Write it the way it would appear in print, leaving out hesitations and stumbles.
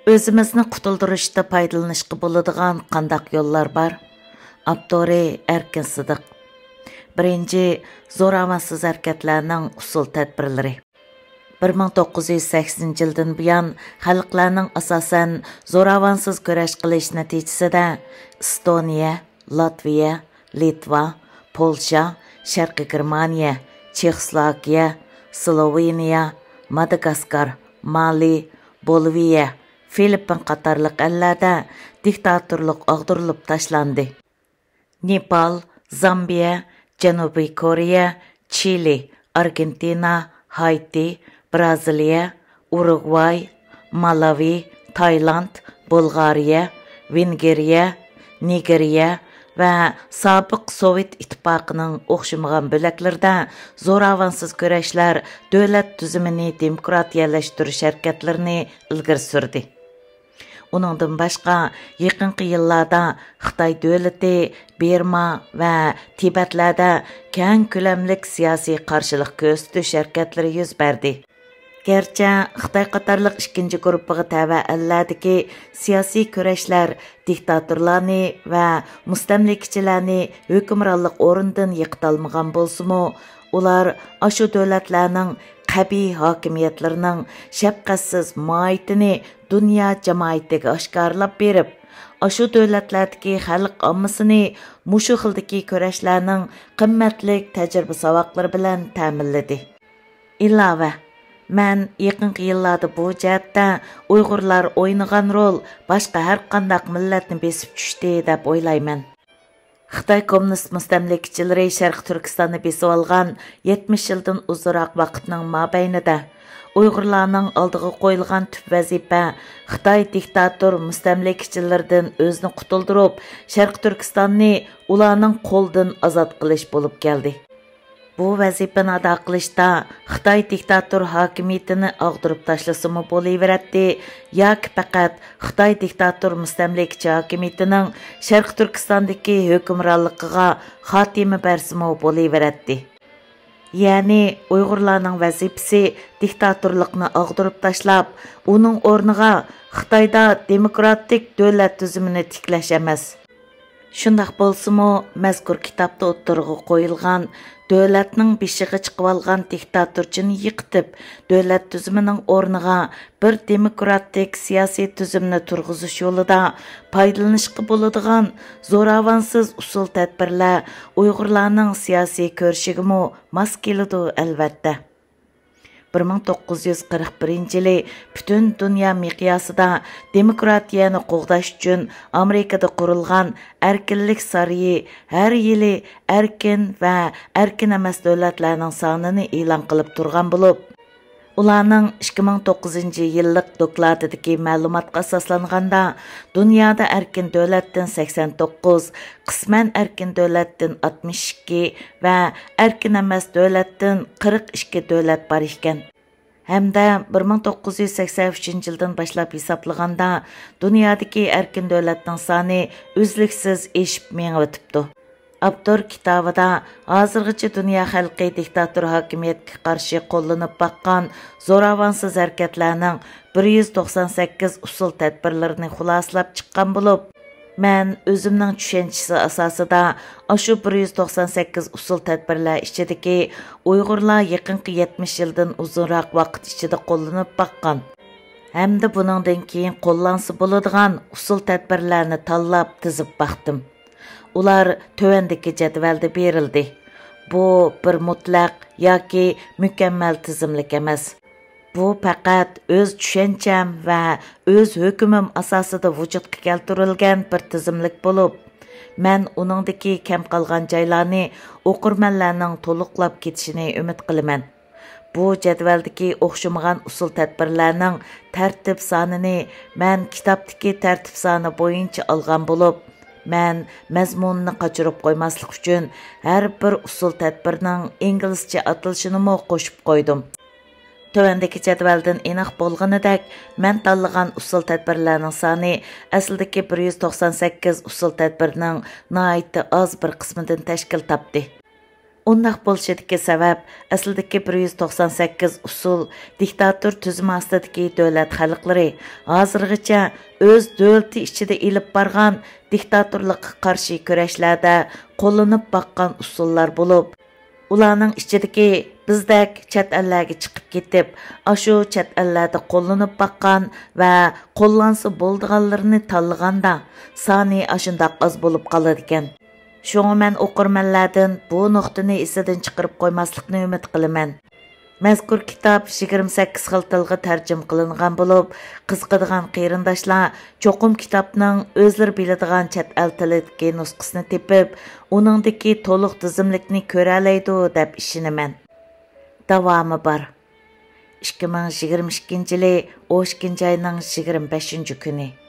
Özümüzni qutuldurishda foydalanishga bo'ladigan qandaq yo'llar bor? Abdori Erkin Sidiq. Birinchi, zo'ravonsiz harakatlarning usul tadbirlari. 1980 yildan buyon xalqlarning asosan zo'ravonsiz kurash qilish natijasida Estoniya, Latviya, Litva, Polsha, Sharqiy Germaniya, Chexoslovakiya, Sloveniya, Madagaskar, Mali, Boliviya, Filippin qatarlıq əllərdə diktatorluq ağdırılıb taşlandı. Nepal, Zambiya, Janubiy Koreya, Chili, Argentina, Haiti, Braziliya, Uruguay, Malawi, Tayland, Bulgariya, Vengriya, Nigeriya və sabiq Sovet İttifaqının oxşamagan böləklərdə zo'ravonsiz kurashlar dövlət tüzümini demokratiyalashtirish harakatlarini ilgari surdi. Uningdan boshqa yaqinqi yillarda Xitoy davlati Birma va Tibetlarda keng ko'lamlik siyosiy qarshilik ko'rsatish harakatlari yuz berdi. Gerçi Xitoy qatarlıq ikinci gruppaga təvə əllərdəki siyasi kurashlar diktatorlarni va mustamlikachilarni hukmronlik o'rnidan yiqitolmagan bo'lsa-mu, ular ashu davlatlarning qabiy hokimiyatlarining shafqatsiz muayitini dunyo jamoatiga oshkorlab berib, ashu davlatlardagi xalq ommasini mushu xildagi kurashlarning qimmatlik tajriba savoqlari bilan ta'minladi. Ilova Mən yaqinqi yillarda bu jihatda Uyg'urlar o'ynagan rol boshqa har qandaq millatni besib tushdi deb o'ylayman. Xitoy kommunist mustamlikachilari Sharq Turkistonni besib olgan 70 yildan uzunroq vaqtning mobaynida Uyg'urlarning oldiga qo'yilgan tüp vazifa Xitoy diktator mustamlikachilaridan o'zini qutuldirib, Sharq Turkistonni ularning qo'ldan ozod qilish bo'lib keldi. Bu vazifani ado qilishda Xitoy diktator hokimiyatini og'dirib tashlasimi bo'laveradi yoki faqat Xitoy diktator mustamlikachi hokimiyatining Sharq Turkistondagi hukmronligiga xotima bersimi bo'laveradi. Ya'ni Uyg'urlarning vazifasi diktatorlikni og'dirib tashlab, uning o'rniga Xitoyda demokratik davlat tuzumini tiklash emas. Shundaq bo'lsa-mu, mazkur kitobda o'ttirg'i qo'yilgan davlatning beshiga chiqib olgan diktatorchini yiqitib, davlat tuzumining o'rniga bir demokratik siyosiy tuzumni turg'izish yo'lida foydalanishga bo'ladigan zo'ravonsiz usul tadbirlar Uyg'urlarning siyosiy ko'rishigimi mos keladi albatta. 1941-yili butun dunyo miqyosida demokratiyani qo'g'dash uchun Amerikada qurilgan erkinlik saroyi har yili erkin va erkin emas davlatlarning sonini e'lon qilib turgan bo'lib, ularning 2009-yillik dokladidagi ma'lumotga asoslanganda dunyoda erkin davlatdan 89, qisman erkin davlatdan 62 va erkin emas davlatdan 42 davlat bor ekan. Hamda 1983-yildan boshlab hisoblaganda dunyodagi erkin davlatning soni uzluksiz eshib mengib o'tibdi. Abdur kitobida hozirgacha dunyo xalqi diktator hokimiyatga qarshi qo'llanib baqqan zo'ravonsiz harakatlarning 198 usul tadbirlarini xulosalab chiqqan bo'lib, men o'zimning tushunchasi asosida ashu 198 usul tadbirlar ichidagi Uyg'urlar yaqinqi 70 yildan uzunroq vaqt ichida qo'llanib baqqan hamda buningdan keyin qo'llansa bo'ladigan usul tadbirlarni tanlab tizib baqdim. Ular tövəndəki cədvəldə berildi. Bu bir mutlaq yoki mukammal tizimlik emas. Bu faqat o'z tushuncham va o'z hukmim asosida vujudga keltirilgan bir tizimlik bo'lib, men uningdagi kam qolgan joylarni o'qirmanlarning to'liqlab ketishini umid qilaman. Bu jadvaldagi o'xshamagan usul tadbirlarning tartib sonini men kitobdagi tartib soni bo'yicha olgan bo'lib, men mazmunni qochirib qo'ymaslik uchun har bir usul tadbirning inglizcha atilishini qo'shib qo'ydim. Tövəndəki cədvəldən aniq bo'lganidek, men tanlagan usul tadbirlarning soni aslidagi 198 usul tadbirning nihoyatda oz bir qismidan tashkil topdi. Ondaq bo'lishidagi sabab aslidagi 198 usul diktator tuzumi ostidagi davlat xalqlari hozirgacha o'z davlati ichida ilib borgan diktatorlikqa qarshi kurashlarda qo'llanib boqqan usullar bo'lib, ularning ichidagi bizdek chet ellarga chiqib ketib, ashu chet ellarda qo'llanib boqqan va qo'llansa bo'ldiganlarini tanlaganda soni ashundaq oz bo'lib qoladi ekan. Şoňa men oqurmanlardan bu nuqtani esidan chiqarib qo'ymaslikni umid qilaman. Mazkur kitob 28 xil tilga tarjima qilingan bo'lib, qiziqadigan qarindoshlar cho'qim kitobning o'zlari biladigan chet el tilidagi nusxasini tepib, uningdagi to'liq tizimlikni ko'ra oladi deb ishonaman. Davomi bor. 2022 yili 12 oyning 25 kuni.